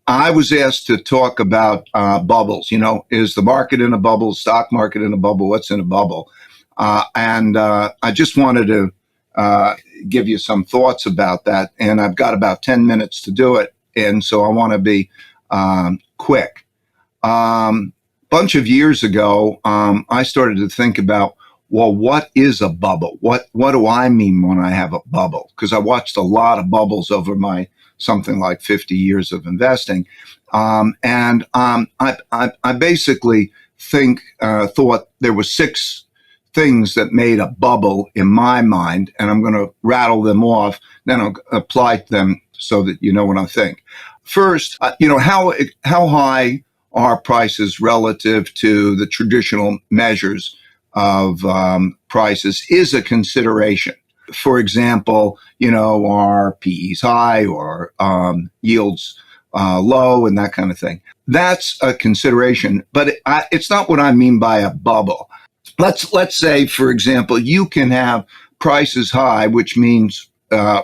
I was asked to talk about bubbles. Is the market in a bubble, stock market in a bubble? What's in a bubble? And I just wanted to give you some thoughts about that. And I've got about 10 minutes to do it. And so I want to be quick. Bunch of years ago, I started to think about, well, what is a bubble? What do I mean when I have a bubble? Because I watched a lot of bubbles over my something like 50 years of investing. I basically thought there were six things that made a bubble in my mind, and I'm going to rattle them off, then I'll apply them so that you know what I think. First, how high are prices relative to the traditional measures of prices is a consideration. For example, are PEs high or yields low and that kind of thing. That's a consideration, but it's not what I mean by a bubble. Let's say, for example, you can have prices high, which means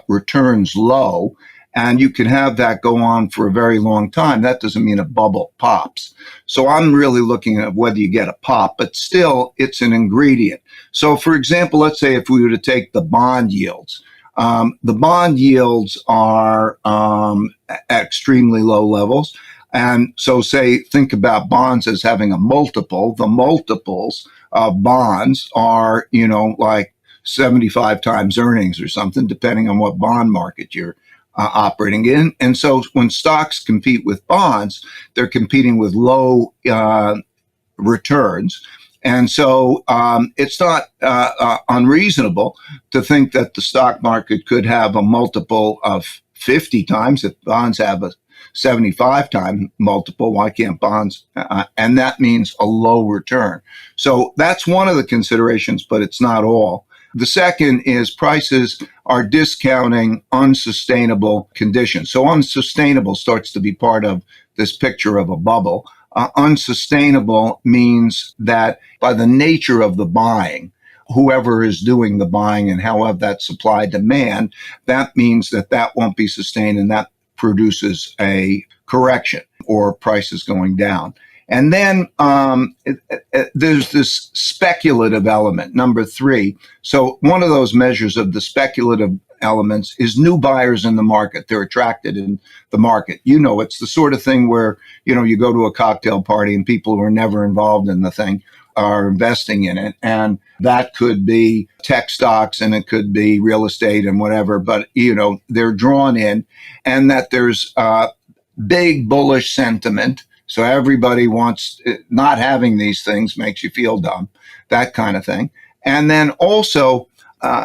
returns low, and you can have that go on for a very long time. That doesn't mean a bubble pops. So I'm really looking at whether you get a pop, but still it's an ingredient. So for example, let's say if we were to take the bond yields, the bond yields are at extremely low levels. And so think about bonds as having a multiple. The multiples of bonds are, like 75 times earnings or something, depending on what bond market you're operating in. And so when stocks compete with bonds, they're competing with low returns. And so it's not unreasonable to think that the stock market could have a multiple of 50 times. If bonds have a 75 time multiple, why can't bonds? And that means a low return. So that's one of the considerations, but it's not all. The second is prices are discounting unsustainable conditions. So unsustainable starts to be part of this picture of a bubble. Unsustainable means that by the nature of the buying, whoever is doing the buying and however that supply demand, that means that won't be sustained, and that produces a correction or prices going down. And then there's this speculative element, number three. So one of those measures of the speculative elements is new buyers in the market. They're attracted in the market. It's the sort of thing where, you go to a cocktail party and people who are never involved in the thing are investing in it. And that could be tech stocks and it could be real estate and whatever, but, they're drawn in, and that there's big bullish sentiment. So everybody wants, not having these things makes you feel dumb, that kind of thing. And then also,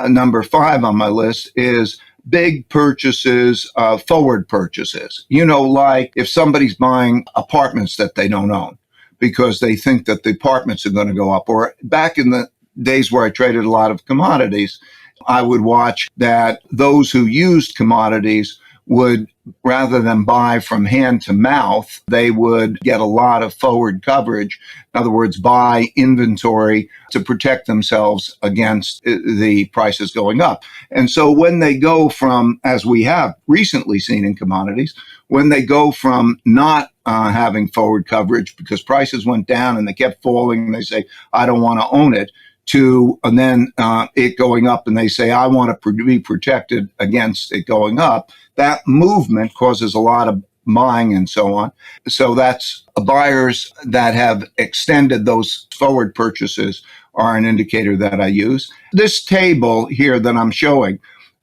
number 5 on my list is big purchases, forward purchases. Like if somebody's buying apartments that they don't own because they think that the apartments are going to go up. Or back in the days where I traded a lot of commodities, I would watch that those who used commodities would, rather than buy from hand to mouth, they would get a lot of forward coverage. In other words, buy inventory to protect themselves against the prices going up. And so when they go from, as we have recently seen in commodities, when they go from not having forward coverage because prices went down and they kept falling and they say, I don't want to own it, to and then it going up and they say, I want to be protected against it going up, that movement causes a lot of buying and so on. So that's buyers that have extended those forward purchases are an indicator that I use. This table here that I'm showing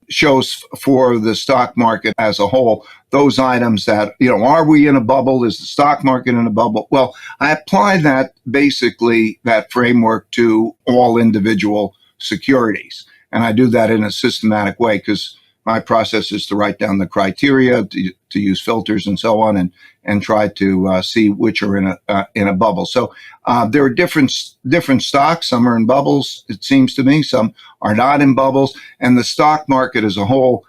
shows for the stock market as a whole, those items that, are we in a bubble? Is the stock market in a bubble? Well, I apply that framework to all individual securities. And I do that in a systematic way because my process is to write down the criteria, to use filters and so on, and try to see which are in a bubble. So there are different stocks. Some are in bubbles, it seems to me. Some are not in bubbles. And the stock market as a whole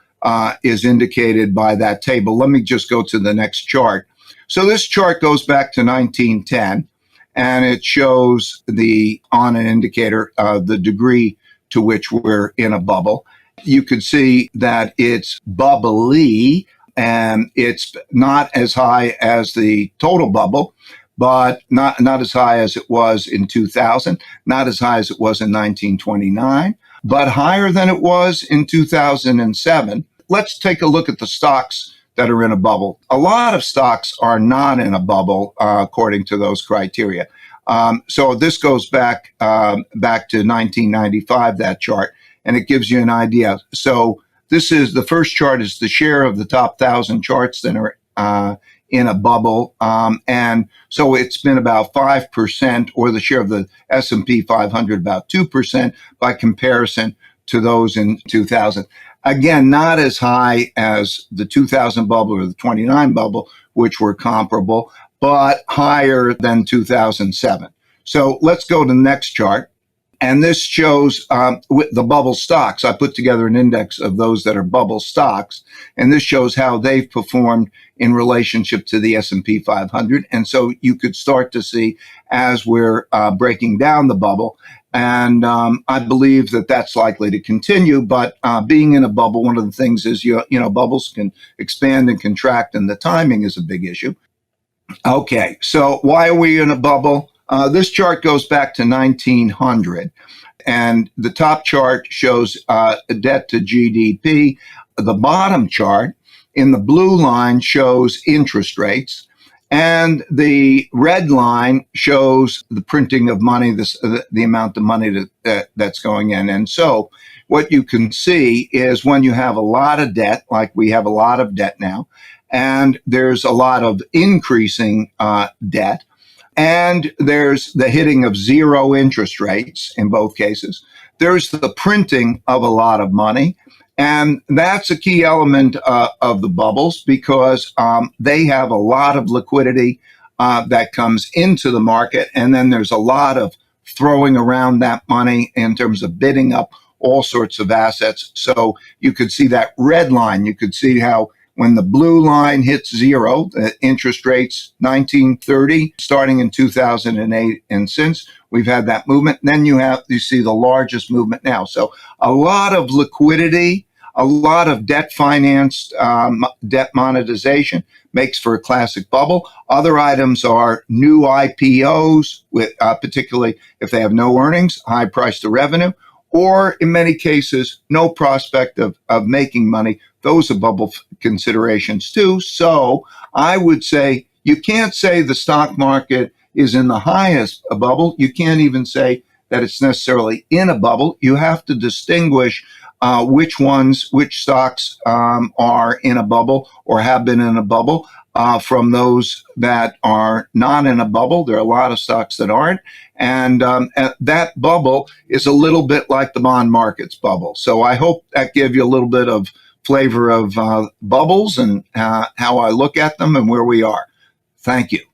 is indicated by that table. Let me just go to the next chart. So this chart goes back to 1910, and it shows on an indicator the degree to which we're in a bubble. You could see that it's bubbly and it's not as high as the total bubble, but not as high as it was in 2000, not as high as it was in 1929, but higher than it was in 2007. Let's take a look at the stocks that are in a bubble. A lot of stocks are not in a bubble according to those criteria. So this goes back to 1995, that chart, and it gives you an idea. So this is the first chart is the share of the top 1,000 charts that are in a bubble, and so it's been about 5%, or the share of the S&P 500 about 2% by comparison to those in 2000. Again, not as high as the 2000 bubble or the 29 bubble, which were comparable, but higher than 2007. So let's go to the next chart. And this shows the bubble stocks. I put together an index of those that are bubble stocks, and this shows how they've performed in relationship to the S&P 500. And so you could start to see as we're breaking down the bubble. And I believe that that's likely to continue. But being in a bubble, one of the things is, bubbles can expand and contract, and the timing is a big issue. Okay, so why are we in a bubble? This chart goes back to 1900, and the top chart shows debt to GDP. The bottom chart in the blue line shows interest rates, and the red line shows the printing of money, the amount of money that's going in. And so what you can see is when you have a lot of debt, like we have a lot of debt now, and there's a lot of increasing debt, and there's the hitting of zero interest rates in both cases. There's the printing of a lot of money. And that's a key element of the bubbles, because they have a lot of liquidity that comes into the market. And then there's a lot of throwing around that money in terms of bidding up all sorts of assets. So you could see that red line. You could see how when the blue line hits zero, the interest rates 1930, starting in 2008, and since we've had that movement, then you see the largest movement now. So a lot of liquidity, a lot of debt financed debt monetization makes for a classic bubble. Other items are new IPOs, with particularly if they have no earnings, high price to revenue, or in many cases, no prospect of making money. Those are bubble considerations too. So I would say you can't say the stock market is in the highest bubble. You can't even say that it's necessarily in a bubble. You have to distinguish which stocks are in a bubble or have been in a bubble from those that are not in a bubble. There are a lot of stocks that aren't. And that bubble is a little bit like the bond market's bubble. So I hope that gave you a little bit of flavor of bubbles and how I look at them and where we are. Thank you.